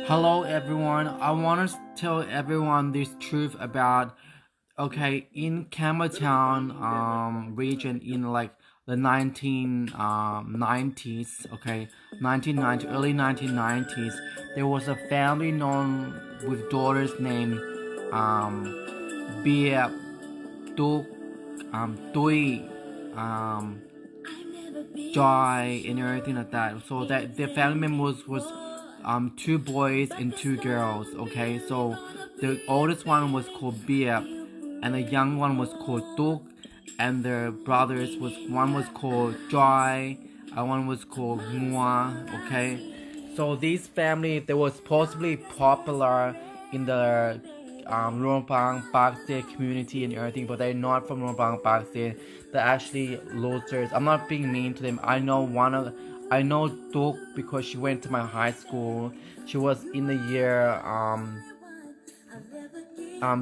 Hello everyone. I want to tell everyone this truth about in Campbelltown region in like the 1990s, 1990 early 1990s, there was a family known with daughters named Bia, Tuk, Tui, um Joy and everything like that. So that the family members was two boys and two girls. Okay, so the oldest one was called Bia, and the young one was called Tuk, and their brothers was one was called Joy, and one was called Mua. Okay, so these family they were supposedly popular in the Lumpang Pakse community and everything, but they're not from Lumpang Pakse. They're actually losers. I'm not being mean to them. I know Duk because she went to my high school. She was in the year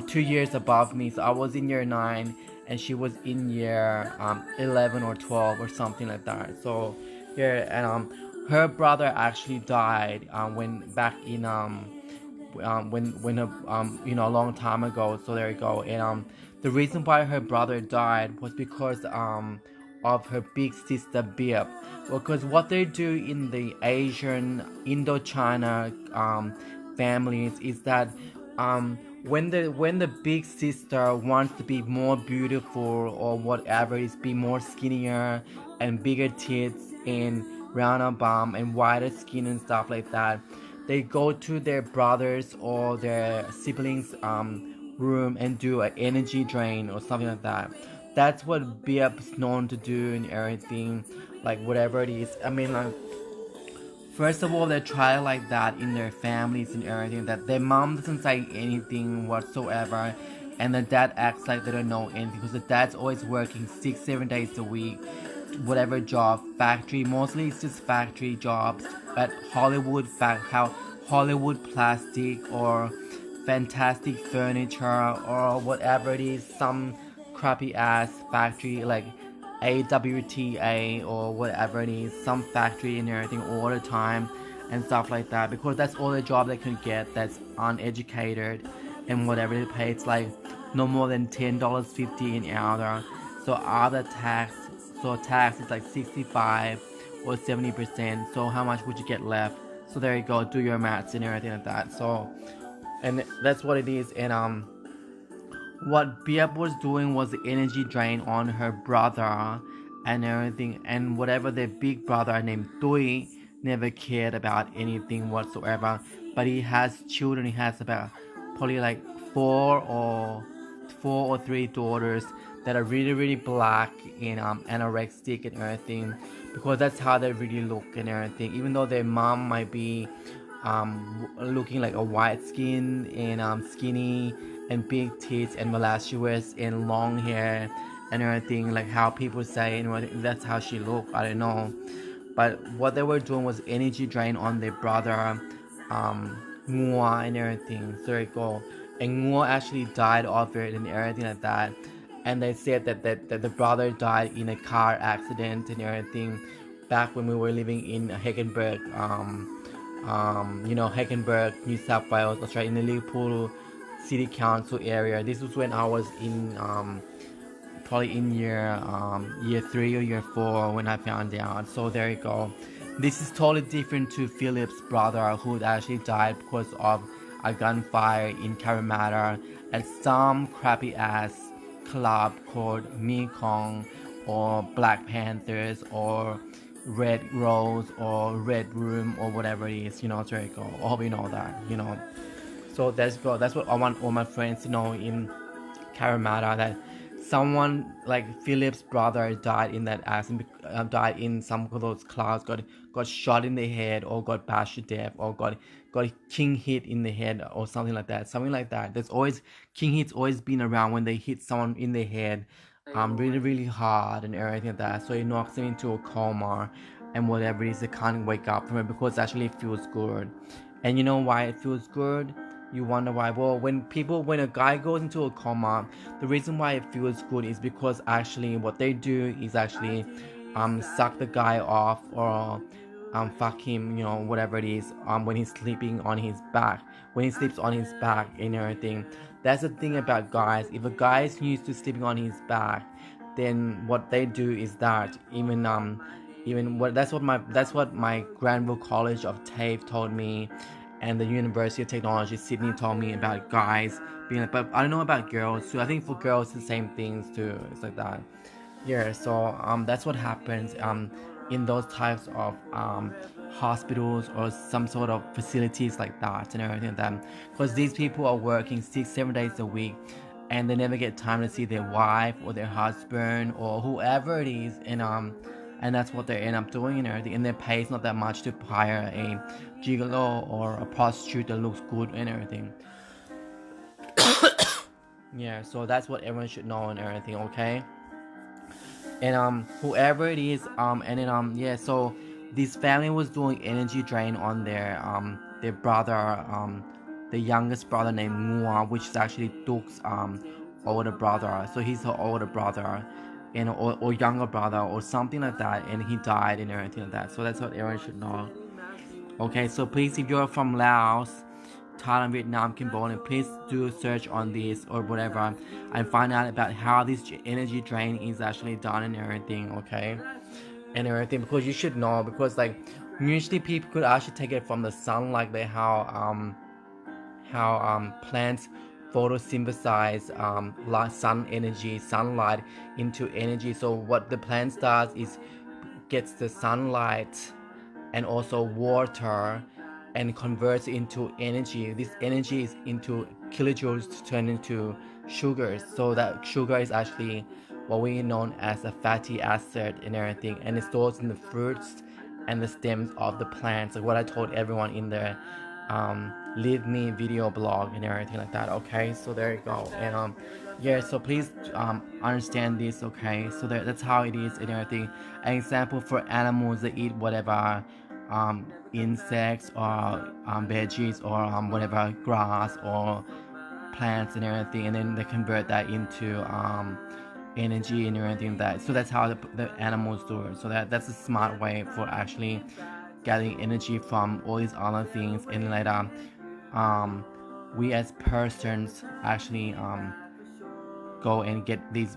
2 years above me, so I was in year 9 and she was in year 11 or 12 or something like that. So yeah, and her brother actually died when back in when a long time ago. So there you go. And the reason why her brother died was because of her big sister Bip. Because what they do in the Asian Indochina families is that when the big sister wants to be more beautiful or whatever, is be more skinnier and bigger tits and rounder bum and wider skin and stuff like that, they go to their brothers or their siblings room and do an energy drain or something like that. That's what Biap's known to do and everything, like whatever it is. I mean, like, first of all, they try like that in their families and everything, that their mom doesn't say anything whatsoever, and the dad acts like they don't know anything because the dad's always working 6 7 days a week, whatever job, factory, mostly it's just factory jobs at how Hollywood plastic or fantastic furniture or whatever it is, some crappy ass factory like AWTA or whatever it is, some factory and everything all the time and stuff like that, because that's all the job they can get that's uneducated, and whatever they pay it's like no more than $10.50 an hour. So other tax, so tax is like 65 or 70%. So how much would you get left? So there you go, do your maths and everything like that. So and that's what it is. And what Biab was doing was the energy drain on her brother and everything, and whatever their big brother named Tui never cared about anything whatsoever. But he has children. He has about probably like four or three daughters that are really really black and anorexic and everything, because that's how they really look and everything. Even though their mom might be looking like a white skin and skinny and big tits and voluptuous and long hair and everything, like how people say, and that's how she looked. I don't know, but what they were doing was energy drain on their brother, Ngua and everything. So there you go. And Ngua actually died of it and everything like that. And they said that the brother died in a car accident and everything back when we were living in Hagenberg, Hagenberg, New South Wales, Australia, in the Liverpool City Council area. This was when I was in probably in year 3 or year 4 when I found out. So there you go. This is totally different to Philip's brother, who actually died because of a gunfire in Carimata at some crappy ass club called Mekong or Black Panthers or Red Rose or Red Room or whatever it is. So there you go. I hope you know that. So that's what I want all my friends to know in Carimata, that someone like Philip's brother died in that accident, died in some of those clouds, got shot in the head or got bashed to death or got king hit in the head or something like that. Something like that. There's always king hits always been around when they hit someone in the head, really really hard and everything like that. So it knocks them into a coma and whatever it is, they can't wake up from it because actually it feels good. And you know why it feels good? You wonder why. Well, when a guy goes into a coma, the reason why it feels good is because actually what they do is actually suck the guy off or fuck him, you know, whatever it is, when he's sleeping on his back, when he sleeps on his back and everything. That's the thing about guys. If a guy is used to sleeping on his back, then what they do is that even what that's what my Granville College of TAFE told me, and the University of Technology Sydney told me about guys being like, but I don't know about girls too. I think for girls it's the same things too. It's like that. Yeah, so that's what happens in those types of hospitals or some sort of facilities like that and everything like that, because these people are working 6-7 days a week, and they never get time to see their wife or their husband or whoever it is, and that's what they end up doing and everything, and their pay is not that much to hire a gigolo or a prostitute that looks good and everything. Yeah, so that's what everyone should know and everything, okay? And whoever it is, and then yeah, so this family was doing energy drain on their brother, the youngest brother named Mua, which is actually Duke's older brother. So he's her older brother, and or younger brother or something like that, and he died and everything like that. So that's what everyone should know. Okay, so please, if you're from Laos, Thailand, Vietnam, Cambodia, please do a search on this or whatever and find out about how this energy drain is actually done and everything, okay? And everything, because you should know, because like usually people could actually take it from the sun, like they how plants photosynthesize sun energy, sunlight into energy. So what the plant does is gets the sunlight and also water and converts into energy. This energy is into kilojoules to turn into sugars. So that sugar is actually what we know as a fatty acid and everything, and it stores in the fruits and the stems of the plants, like what I told everyone in the leave me video blog and everything like that. Okay, so there you go. And yeah, so please understand this, okay? So that's how it is and everything. An example for animals that eat whatever insects or veggies or whatever grass or plants and everything, and then they convert that into energy and everything like that. So that's how the animals do it. So that's a smart way for actually getting energy from all these other things, and later we as persons actually go and get these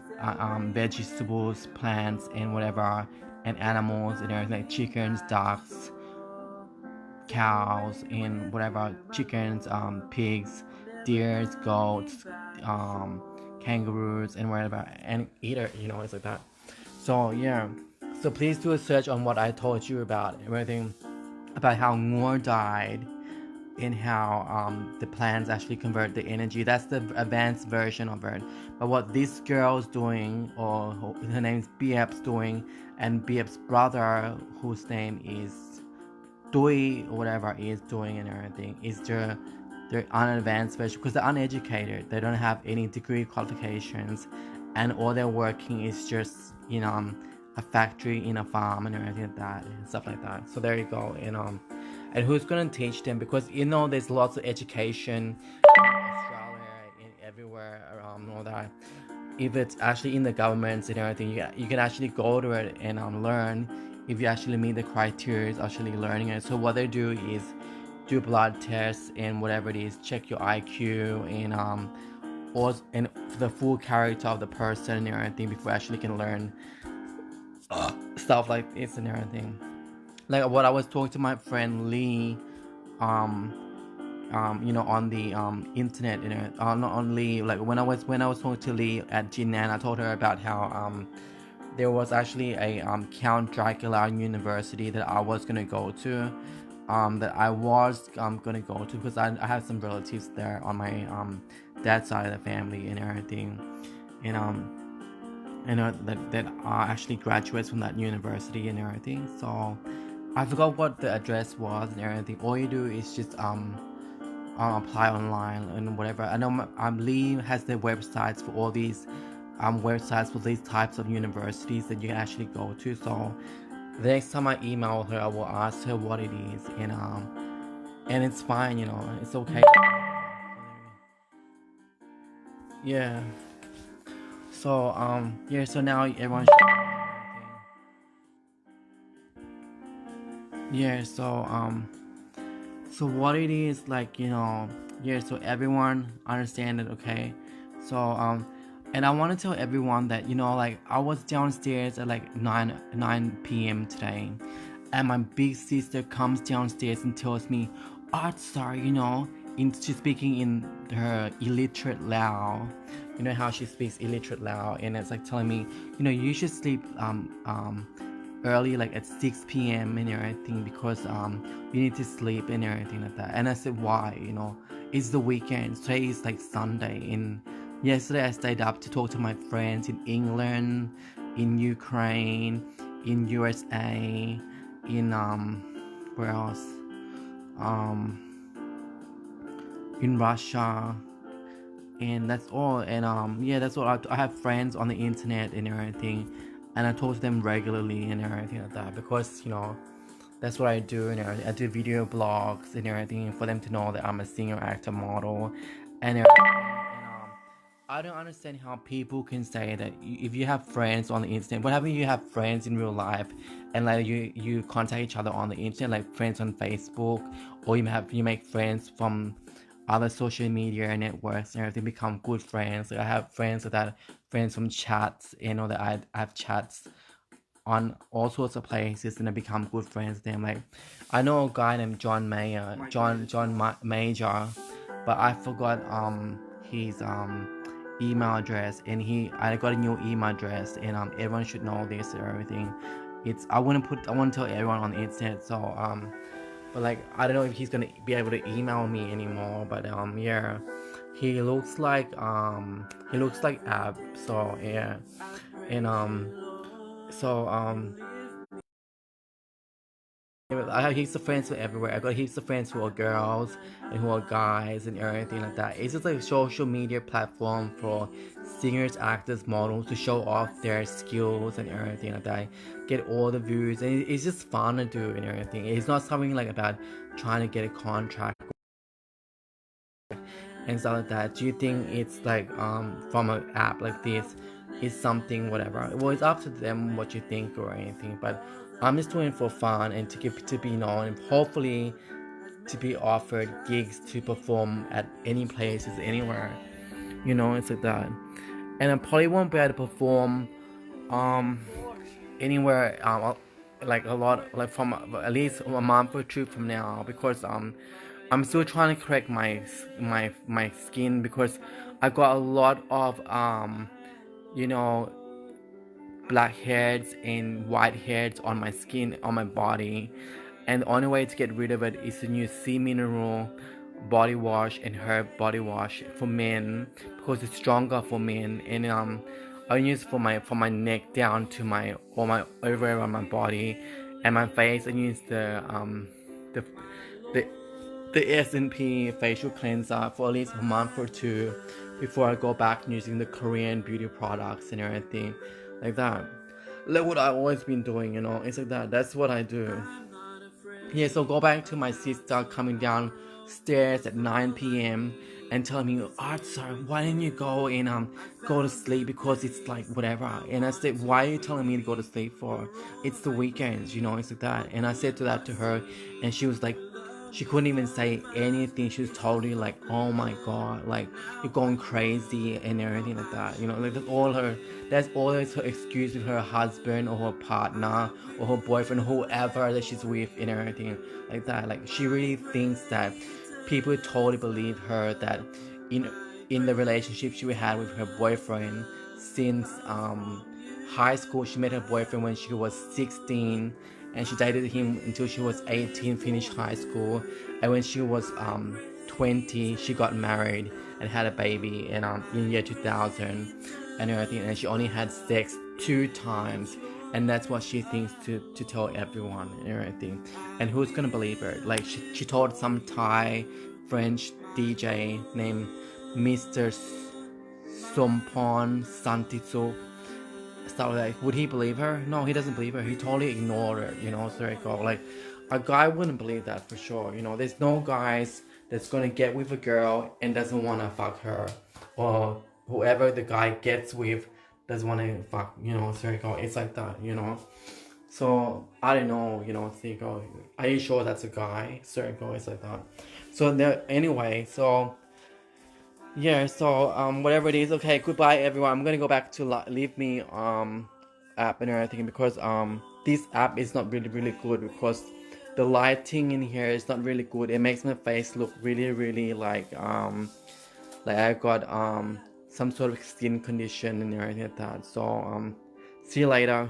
vegetables, plants, and whatever, and animals and everything like chickens, ducks, cows, and whatever, chickens, pigs, deers, goats, kangaroos, and whatever, and eat it, you know, it's like that. So yeah, so please do a search on what I told you about everything, about how Ngor died and how the plants actually convert the energy. That's the advanced version of it. But what this girl's doing, or her name's BF's doing, and BF's brother, whose name is Doi or whatever, is doing and everything, is their unadvanced version, because they're uneducated. They don't have any degree qualifications, and all they're working is just a factory in a farm and everything like that and stuff like that. So there you go. And who's gonna teach them? Because there's lots of education in Australia and everywhere around all that. If it's actually in the governments and everything, you can actually go to it and learn if you actually meet the criteria is actually learning it. So what they do is do blood tests and whatever it is, check your IQ and the full character of the person and everything before you actually can learn stuff like this and everything. Like what I was talking to my friend Lee, on the internet, not on Lee. Like when I was talking to Lee at Jinan, I told her about how there was actually a Count Dracula University that I was gonna go to, gonna go to, because I have some relatives there on my dad's side of the family and everything, and that are actually graduates from that university and everything. So I forgot what the address was and everything. All you do is just apply online and whatever. I know Lee has the websites for all these websites for these types of universities that you can actually go to. So the next time I email her, I will ask her what it is, and it's fine, it's okay. Yeah. So yeah. So now everyone. yeah, so what it is, like, yeah, so everyone understand it, okay? So and I want to tell everyone that, like, I was downstairs at like 9 p.m. today, and my big sister comes downstairs and tells me, oh, sorry, she's speaking in her illiterate Lao. You know how she speaks illiterate Lao, and it's like telling me, you should sleep early, like at 6 p.m. and everything, because you need to sleep and everything like that. And I said, why? It's the weekend. Today is like Sunday, and yesterday I stayed up to talk to my friends in England, in Ukraine, in USA, in where else? Um in Russia, and that's all. And yeah, that's all. I have friends on the internet and everything, and I talk to them regularly and everything like that, because that's what I do, and everything. I do video blogs and everything for them to know that I'm a singer, actor, model, and everything. And I don't understand how people can say that if you have friends on the internet, whatever, you have friends in real life, and like you contact each other on the internet, like friends on Facebook, or you make friends from other social media networks and everything, become good friends. Like I have friends from chats, that I have chats on all sorts of places, and I become good friends with them. Like I know a guy named Major, but I forgot his email address, and I got a new email address, and everyone should know this and everything. I want to tell everyone on the internet, so but like I don't know if he's gonna be able to email me anymore, but yeah, he looks like Ab, so yeah. And so I have heaps of friends from everywhere. I got heaps of friends who are girls and who are guys and everything like that. It's just like a social media platform for singers, actors, models to show off their skills and everything like that. Get all the views, and it's just fun to do and everything. It's not something like about trying to get a contract and stuff like that. Do you think it's like from an app like this is something whatever? Well, it's up to them what you think or anything, but I'm just doing it for fun and to be known, and hopefully to be offered gigs to perform at any places, anywhere. It's like that. And I probably won't be able to perform um anywhere like a lot, like from at least a month or two from now, because I'm still trying to correct my skin, because I got a lot of you know black hairs and white hairs on my skin, on my body, and the only way to get rid of it is to use sea mineral body wash and herb body wash for men, because it's stronger for men. And I use for my neck down to my all my everywhere on my body and my face. I use the the the S&P facial cleanser for at least a month or two before I go back using the Korean beauty products and everything like that. Like what I've always been doing, it's like that. That's what I do. Yeah, so go back to my sister coming downstairs at 9 p.m. and telling me, oh, sorry, why didn't you go and go to sleep, because it's like whatever. And I said, why are you telling me to go to sleep for? It's the weekends, it's like that. And I said that to her, and she was like, she couldn't even say anything. She was totally like, oh my god, like you're going crazy and everything like that. Like that's all her excuse with her husband or her partner or her boyfriend, whoever that she's with and everything like that. Like she really thinks that people totally believe her that in in the relationship she had with her boyfriend since high school. She met her boyfriend when she was 16, and she dated him until she was 18, finished high school, and when she was 20, she got married and had a baby in year 2000 and everything, and she only had sex 2 times, and that's what she thinks to tell everyone and everything. And who's gonna believe her? Like she told some Thai French DJ named Mr. Sompon Santitsu stuff. Like, would he believe her? No, he doesn't believe her. He totally ignored her, so there you go. Like a guy wouldn't believe that for sure. There's no guys that's gonna get with a girl and doesn't wanna fuck her, or whoever the guy gets with doesn't wanna fuck, so there you go. It's like that. So I don't know, you know, think, oh, are you sure that's a guy? Circle is like that. So there, anyway, so yeah, so whatever it is, okay, goodbye everyone. I'm gonna go back to leave me app and everything, because this app is not really good, because the lighting in here is not really good. It makes my face look really like I got some sort of skin condition and everything like that. So see you later.